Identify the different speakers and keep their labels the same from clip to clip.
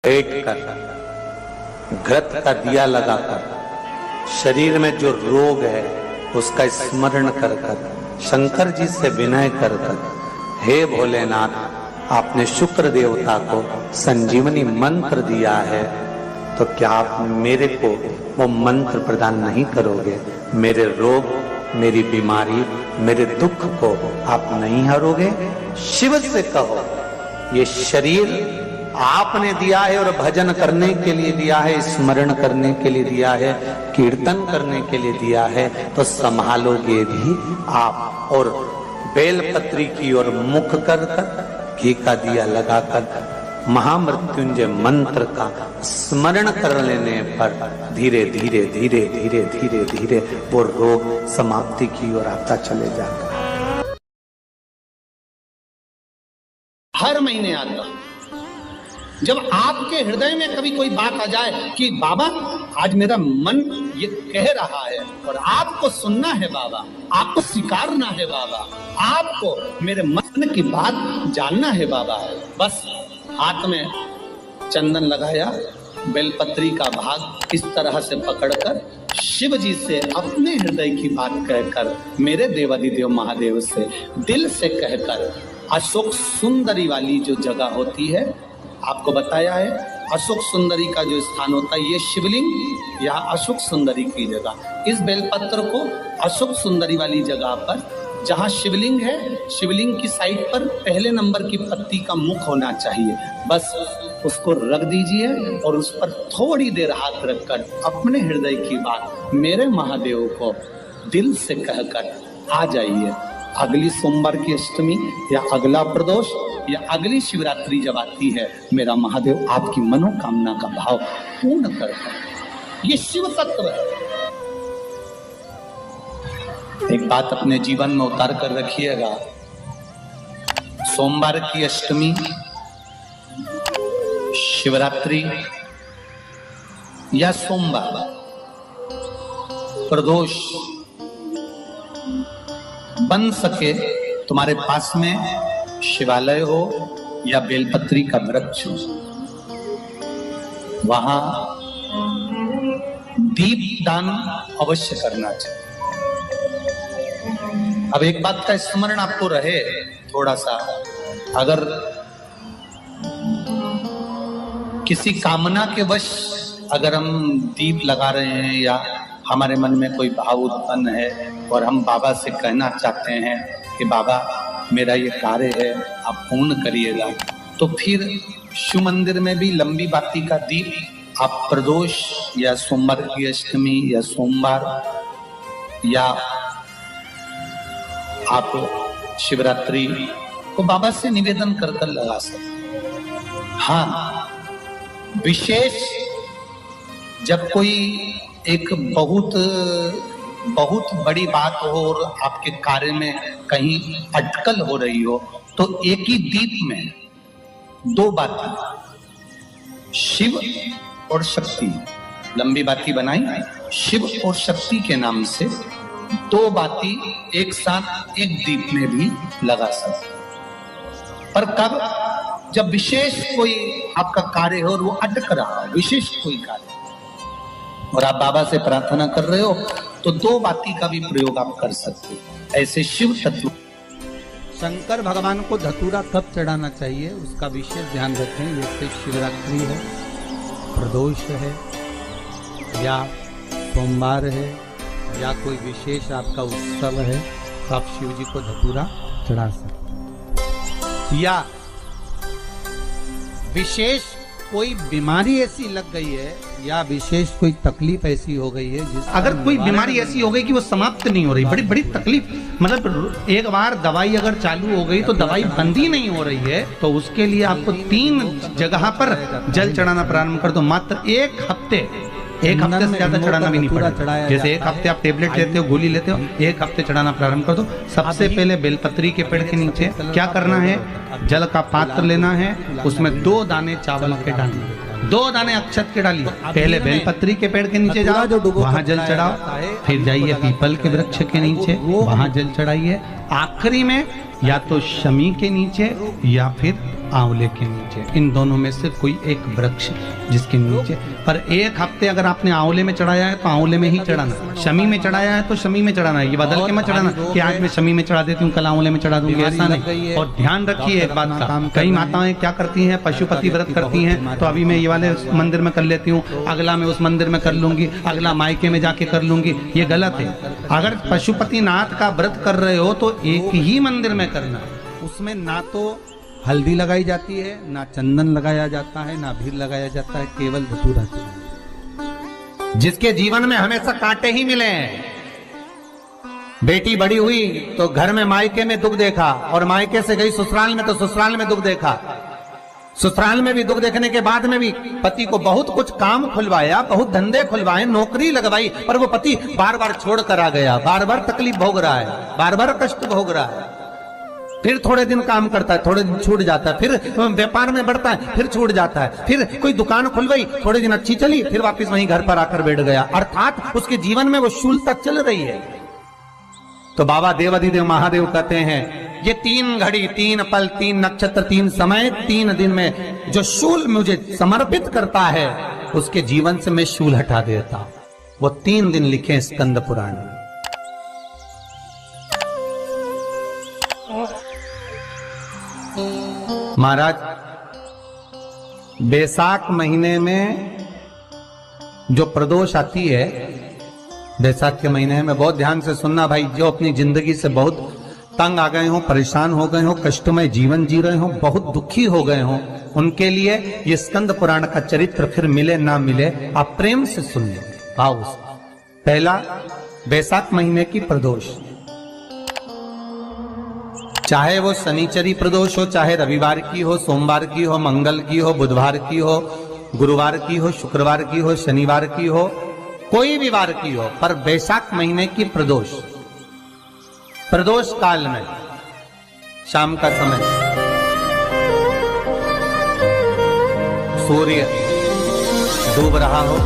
Speaker 1: बैठ कर घृत का दिया लगाकर शरीर में जो रोग है उसका स्मरण कर कर शंकर जी से विनय कर कर, हे भोलेनाथ, आपने शुक्र देवता को संजीवनी मंत्र दिया है, तो क्या आप मेरे को वो मंत्र प्रदान नहीं करोगे? मेरे रोग, मेरी बीमारी, मेरे दुख को आप नहीं हरोगे? शिव से कहो, ये शरीर आपने दिया है और भजन करने के लिए दिया है, स्मरण करने के लिए दिया है, कीर्तन करने के लिए दिया है, तो संभालोगे भी आप। और बेलपत्री की ओर मुख कर कर घी का दिया लगाकर महामृत्युंजय मंत्र का स्मरण कर लेने पर धीरे धीरे धीरे धीरे धीरे धीरे वो रोग समाप्ति की ओर आता चले जाता।
Speaker 2: हर महीने आता। जब आपके हृदय में कभी कोई बात आ जाए कि बाबा आज मेरा मन ये कह रहा है और आपको सुनना है बाबा, आपको स्वीकारना है बाबा, आपको मेरे मन की बात जानना है बाबा, बस हाथ में चंदन लगाया, बेलपत्री का भाग इस तरह से पकड़कर शिव जी से अपने हृदय की बात कहकर, मेरे देवादिदेव महादेव से दिल से कहकर, अशोक सुंदरी वाली जो जगह होती है, आपको बताया है अशोक सुंदरी का जो स्थान होता है, ये शिवलिंग या अशोक सुंदरी की जगह, इस बेलपत्र को अशोक सुंदरी वाली जगह पर जहाँ शिवलिंग है, शिवलिंग की साइड पर पहले नंबर की पत्ती का मुख होना चाहिए, बस उसको रख दीजिए और उस पर थोड़ी देर हाथ रखकर अपने हृदय की बात मेरे महादेव को दिल से कहकर आ जाइए। अगली सोमवार की अष्टमी या अगला प्रदोष या अगली शिवरात्रि जब आती है, मेरा महादेव आपकी मनोकामना का भाव पूर्ण करता है। ये शिव तत्व है। एक बात अपने जीवन में उतार कर रखिएगा, सोमवार की अष्टमी, शिवरात्रि या सोमवार, प्रदोष, बन सके तुम्हारे पास में शिवालय हो या बेलपत्री का वृक्ष हो, वहां दीप दान अवश्य करना चाहिए। अब एक बात का स्मरण आपको रहे थोड़ा सा, अगर किसी कामना के वश अगर हम दीप लगा रहे हैं या हमारे मन में कोई भाव उत्पन्न है और हम बाबा से कहना चाहते हैं कि बाबा मेरा ये कार्य है आप पूर्ण करिएगा, तो फिर शिव मंदिर में भी लंबी बाती का दीप आप प्रदोष या सोमवार की अष्टमी या सोमवार या आप शिवरात्रि को बाबा से निवेदन कर कर लगा सकते। हाँ, विशेष जब कोई एक बहुत बड़ी बात हो और आपके कार्य में कहीं अटकल हो रही हो, तो एक ही दीप में दो बाती, शिव और शक्ति, लंबी बाती बनाई, शिव और शक्ति के नाम से दो बाती एक साथ एक दीप में भी लगा सकते। पर कब? जब विशेष कोई आपका कार्य हो और वो अटक रहा हो, विशेष कोई कार्य, और आप बाबा से प्रार्थना कर रहे हो, तो दो बाती का भी प्रयोग आप कर सकते हो। ऐसे शिव तत्व।
Speaker 3: शंकर भगवान को धतूरा कब चढ़ाना चाहिए उसका विशेष ध्यान रखें। जैसे शिवरात्रि है, प्रदोष है, या सोमवार है, या कोई विशेष आपका उत्सव है, तो आप शिव जी को धतूरा चढ़ा सकते। या विशेष कोई बीमारी ऐसी लग गई है या विशेष कोई तकलीफ ऐसी हो गई है,
Speaker 2: अगर कोई बीमारी ऐसी हो गई कि वो समाप्त नहीं हो रही, बड़ी बड़ी तकलीफ, मतलब एक बार दवाई अगर चालू हो गई तो दवाई बंद ही नहीं हो रही है, तो उसके लिए आपको 3 जगह पर जल चढ़ाना प्रारंभ कर दो। मात्र एक हफ्ते से ज्यादा चढ़ाना भी नहीं पड़ेगा। जैसे एक हफ्ते आप टेबलेट लेते हो, गोली लेते हो, एक हफ्ते चढ़ाना प्रारंभ कर दो। सबसे पहले बेलपत्री के पेड़ के नीचे क्या करना है, जल का पात्र लेना है, उसमें 2 दाने चावल के डालिए, 2 दाने अक्षत के डालिए। पहले बेलपत्री के पेड़ के नीचे जाओ, वहां जल चढ़ाओ, फिर जाइए पीपल के वृक्ष के नीचे, वहां जल चढ़ाइए। आखिरी में या तो शमी के नीचे या फिर
Speaker 3: आंवले के नीचे, इन दोनों में से कोई एक वृक्ष जिसके नीचे। पर एक हफ्ते अगर आपने आंवले में चढ़ाया है तो आंवले में ही चढ़ाना, शमी में चढ़ाया है तो शमी में चढ़ाना, ये बदल के मत चढ़ाना कि आज मैं शमी में चढ़ा देती हूँ कल आंवले में चढ़ा दूंगी, ऐसा नहीं। और ध्यान रखिए एक बात का, कई माताएं क्या करती हैं, पशुपति व्रत करती हैं, तो अभी मैं ये वाले मंदिर में कर लेती हूँ, अगला मैं उस मंदिर में कर लूंगी, अगला मायके में जाके कर लूंगी, ये गलत है। अगर पशुपतिनाथ का व्रत कर रहे हो तो एक ही मंदिर में करना, उसमें ना तो हल्दी लगाई जाती है, ना चंदन लगाया जाता है, ना अबीर लगाया जाता है, केवल धतूरा से। जिसके जीवन में हमेशा कांटे ही मिले हैं, बेटी बड़ी हुई तो घर में मायके में दुख देखा, और मायके से गई ससुराल में तो ससुराल में दुख देखा, ससुराल में भी दुख देखने के बाद में भी पति को बहुत कुछ काम खुलवाया, बहुत धंधे खुलवाए, नौकरी लगवाई, पर वो पति बार बार छोड़ कर आ गया, बार बार तकलीफ भोग रहा है, बार बार कष्ट भोग रहा है। फिर थोड़े दिन काम करता है, थोड़े दिन छूट जाता है, फिर व्यापार में बढ़ता है, फिर छूट जाता है, फिर कोई दुकान खुलवाई, थोड़े दिन अच्छी चली, फिर वापस वहीं घर पर आकर बैठ गया, अर्थात उसके जीवन में वो शूलता चल रही है। तो बाबा देवाधिदेव महादेव कहते हैं, ये 3 घड़ी 3 पल 3 नक्षत्र 3 समय 3 दिन में जो शूल मुझे समर्पित करता है, उसके जीवन से मैं शूल हटा देता हूं। वो 3 दिन लिखे स्कंद पुराण में। महाराज, बैसाख महीने में जो प्रदोष आती है, बैसाख के महीने में बहुत ध्यान से सुनना भाई, जो अपनी जिंदगी से बहुत तंग आ गए हो, परेशान हो गए हो, कष्टमय जीवन जी रहे हो, बहुत दुखी हो गए हो, उनके लिए ये स्कंद पुराण का चरित्र फिर मिले ना मिले, आप प्रेम से सुनिए भाव से। पहला, बैसाख महीने की प्रदोष, चाहे वो शनिचरी प्रदोष हो, चाहे रविवार की हो, सोमवार की हो, मंगल की हो, बुधवार की हो, गुरुवार की हो, शुक्रवार की हो, शनिवार की हो, कोई भी वार की हो, पर बैसाख महीने की प्रदोष, प्रदोष काल में शाम का समय सूर्य डूब रहा हो,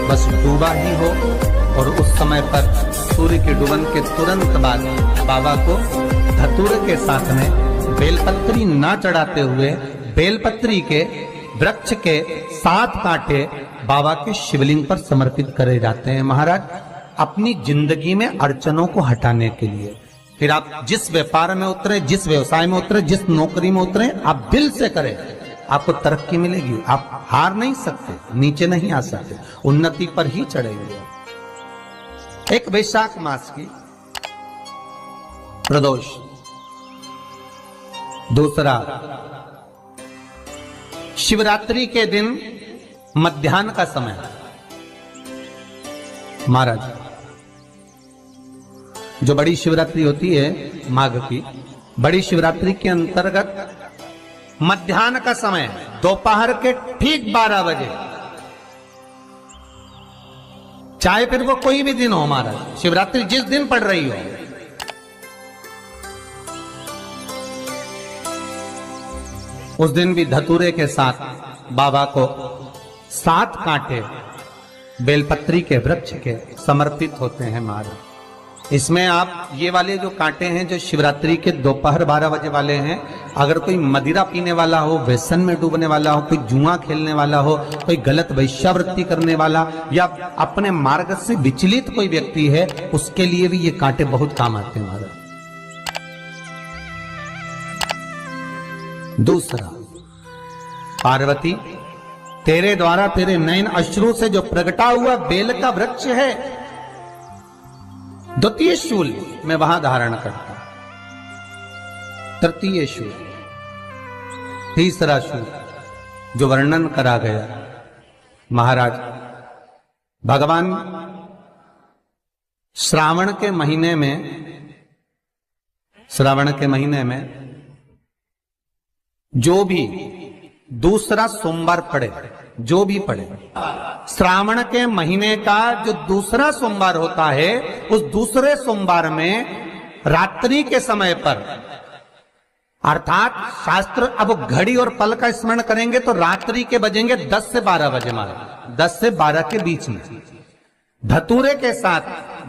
Speaker 3: बस डूबा ही हो, और उस समय पर सूर्य के डूबन के तुरंत बाद बाबा को धतूरे के साथ में बेलपत्री ना चढ़ाते हुए, बेलपत्री के वृक्ष के 7 कांटे बाबा के शिवलिंग पर समर्पित करे जाते हैं महाराज, अपनी जिंदगी में अड़चनों को हटाने के लिए। फिर आप जिस व्यापार में उतरे, जिस व्यवसाय में उतरे, जिस नौकरी में उतरे, आप दिल से करें, आपको तरक्की मिलेगी। आप हार नहीं सकते, नीचे नहीं आ सकते, उन्नति पर ही चढ़ेंगे। एक वैशाख मास की प्रदोष, दूसरा शिवरात्रि के दिन मध्याह्न का समय। महाराज, जो बड़ी शिवरात्रि होती है माघ की, बड़ी शिवरात्रि के अंतर्गत मध्याह्न का समय, दोपहर के ठीक 12 बजे, चाहे फिर वो कोई भी दिन हो महाराज, शिवरात्रि जिस दिन पड़ रही हो, उस दिन भी धतूरे के साथ बाबा को 7 कांटे बेलपत्री के वृक्ष के समर्पित होते हैं महाराज। इसमें आप ये वाले जो कांटे हैं, जो शिवरात्रि के दोपहर 12 बजे वाले हैं, अगर कोई मदिरा पीने वाला हो, व्यसन में डूबने वाला हो, कोई जुआ खेलने वाला हो, कोई गलत वैश्यावृत्ति करने वाला, या अपने मार्ग से विचलित कोई व्यक्ति है, उसके लिए भी ये कांटे बहुत काम आते हैं महाराज। दूसरा, पार्वती, तेरे द्वारा तेरे नयन अश्रु से जो प्रगटा हुआ बेल का वृक्ष है, द्वितीय शूल मैं वहां धारण करता, तृतीय शूल, तीसरा शूल जो वर्णन करा गया महाराज, भगवान श्रावण के महीने में जो भी दूसरा सोमवार पड़े, जो भी पड़े, श्रावण के महीने का जो दूसरा सोमवार होता है, उस दूसरे सोमवार में रात्रि के समय पर, अर्थात शास्त्र अब घड़ी और पल का स्मरण करेंगे तो रात्रि के बजेंगे 10 से 12 बजे महाराज, 10 से 12 के बीच में धतूरे के साथ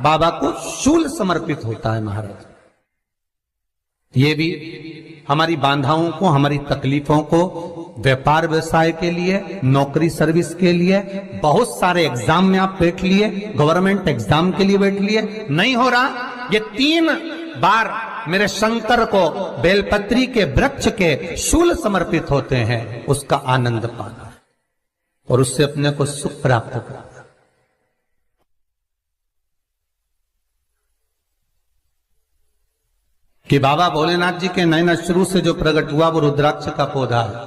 Speaker 3: बाबा को शूल समर्पित होता है महाराज। ये भी हमारी बाधाओं को, हमारी तकलीफों को, व्यापार व्यवसाय के लिए, नौकरी सर्विस के लिए, बहुत सारे एग्जाम में आप बैठ लिए, गवर्नमेंट एग्जाम के लिए बैठ लिए, नहीं हो रहा, ये 3 बार मेरे शंकर को बेलपत्री के वृक्ष के शूल समर्पित होते हैं, उसका आनंद पाना और उससे अपने को सुख प्राप्त करना। कि बाबा भोलेनाथ जी के नयन अश्रु से जो प्रकट हुआ वो रुद्राक्ष का पौधा है,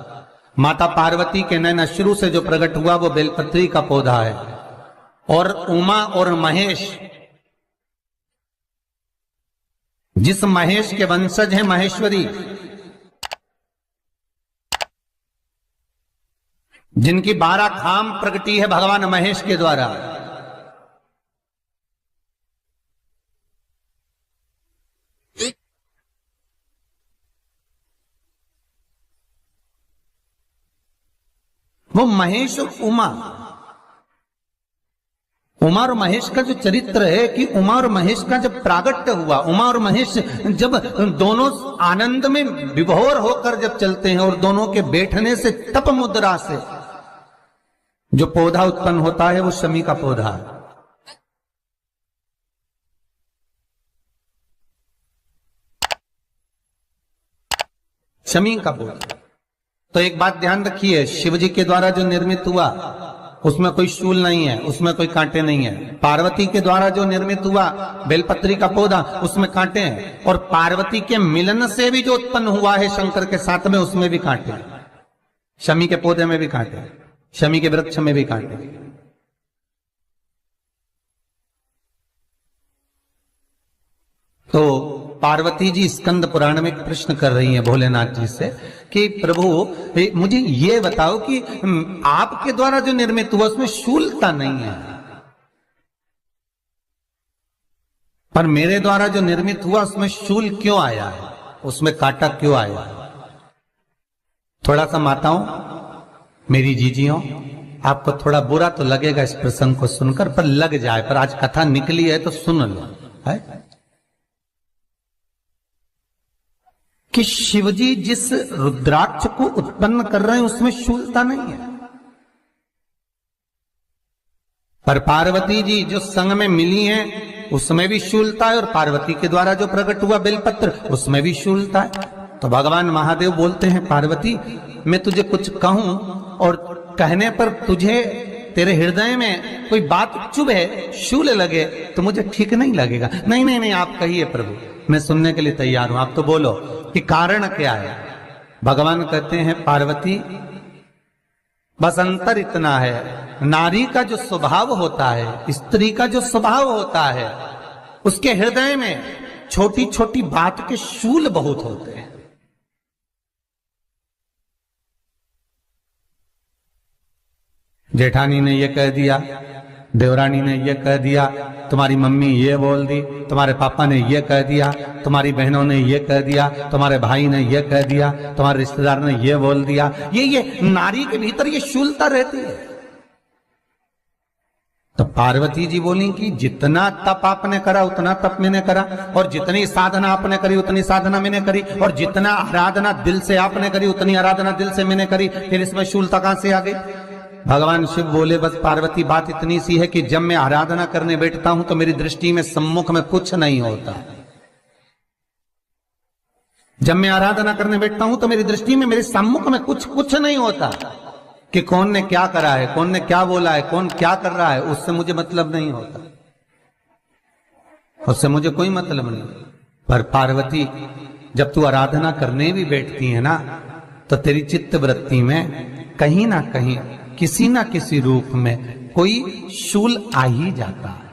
Speaker 3: माता पार्वती के नयन अश्रु से जो प्रकट हुआ वो बेलपत्री का पौधा है, और उमा और महेश, जिस महेश के वंशज हैं महेश्वरी, जिनकी 12 खाम प्रगटी है भगवान महेश के द्वारा, वो महेश और उमा और महेश का जो चरित्र है कि उमा और महेश का जब प्रागट्य हुआ, उमा और महेश जब दोनों आनंद में विभोर होकर जब चलते हैं और दोनों के बैठने से तप मुद्रा से जो पौधा उत्पन्न होता है वो शमी का पौधा है। शमी का पौधा। तो एक बात ध्यान रखिए, शिव जी के द्वारा जो निर्मित हुआ उसमें कोई शूल नहीं है, उसमें कोई कांटे नहीं है। पार्वती के द्वारा जो निर्मित हुआ बेलपत्री का पौधा, उसमें कांटे हैं, और पार्वती के मिलन से भी जो उत्पन्न हुआ है शंकर के साथ में, उसमें भी कांटे हैं। शमी के पौधे में भी कांटे हैं, शमी के वृक्ष में भी कांटे हैं। तो पार्वती जी स्कंद पुराण में प्रश्न कर रही हैं भोलेनाथ जी से कि प्रभु मुझे ये बताओ कि आपके द्वारा जो निर्मित हुआ उसमें शूलता नहीं है, पर मेरे द्वारा जो निर्मित हुआ उसमें शूल क्यों आया है, उसमें कांटा क्यों आया है? थोड़ा सा माताओं, मेरी जीजियों, आपको थोड़ा बुरा तो लगेगा इस प्रसंग को सुनकर, पर लग जाए, पर आज कथा निकली है तो सुन लो है कि शिवजी जिस रुद्राक्ष को उत्पन्न कर रहे हैं उसमें शूलता नहीं है, पर पार्वती जी जो संग में मिली हैं उसमें भी शूलता है, और पार्वती के द्वारा जो प्रकट हुआ बेलपत्र उसमें भी शूलता है। तो भगवान महादेव बोलते हैं, पार्वती मैं तुझे कुछ कहूं और कहने पर तुझे तेरे हृदय में कोई बात चुभे, शूल लगे तो मुझे ठीक नहीं लगेगा। नहीं नहीं नहीं, आप कहिए प्रभु, मैं सुनने के लिए तैयार हूं, आप तो बोलो कि कारण क्या है। भगवान कहते हैं, पार्वती बस अंतर इतना है, नारी का जो स्वभाव होता है, स्त्री का जो स्वभाव होता है, उसके हृदय में छोटी छोटी बात के शूल बहुत होते हैं। जेठानी ने ये कह दिया, देवरानी ने ये कह दिया, तुम्हारी मम्मी ये बोल दी, तुम्हारे पापा ने ये कह दिया, तुम्हारी बहनों ने ये कह दिया, तुम्हारे भाई ने ये कह दिया, तुम्हारे रिश्तेदार ने ये बोल दिया। ये नारी के भीतर ये शूलता रहती है। तो पार्वती जी बोली कि जितना तप आपने करा उतना तप मैंने करा, और जितनी साधना आपने करी उतनी साधना मैंने करी, और जितना आराधना दिल से आपने करी उतनी आराधना दिल से मैंने करी, फिर इसमें शूलता कहां से आ गई? भगवान शिव बोले, बस पार्वती बात इतनी सी है कि जब मैं आराधना करने बैठता हूं तो मेरी दृष्टि में सम्मुख में कुछ नहीं होता। जब मैं आराधना करने बैठता हूं तो मेरी दृष्टि में, मेरे सम्मुख में कुछ नहीं होता कि कौन ने क्या करा है, कौन ने क्या बोला है, कौन क्या कर रहा है, उससे मुझे मतलब नहीं होता, उससे मुझे कोई मतलब नहीं। पर पार्वती जब तू आराधना करने भी बैठती है ना, तो तेरी चित्त वृत्ति में कहीं ना कहीं किसी ना किसी रूप में कोई शूल आ ही जाता है।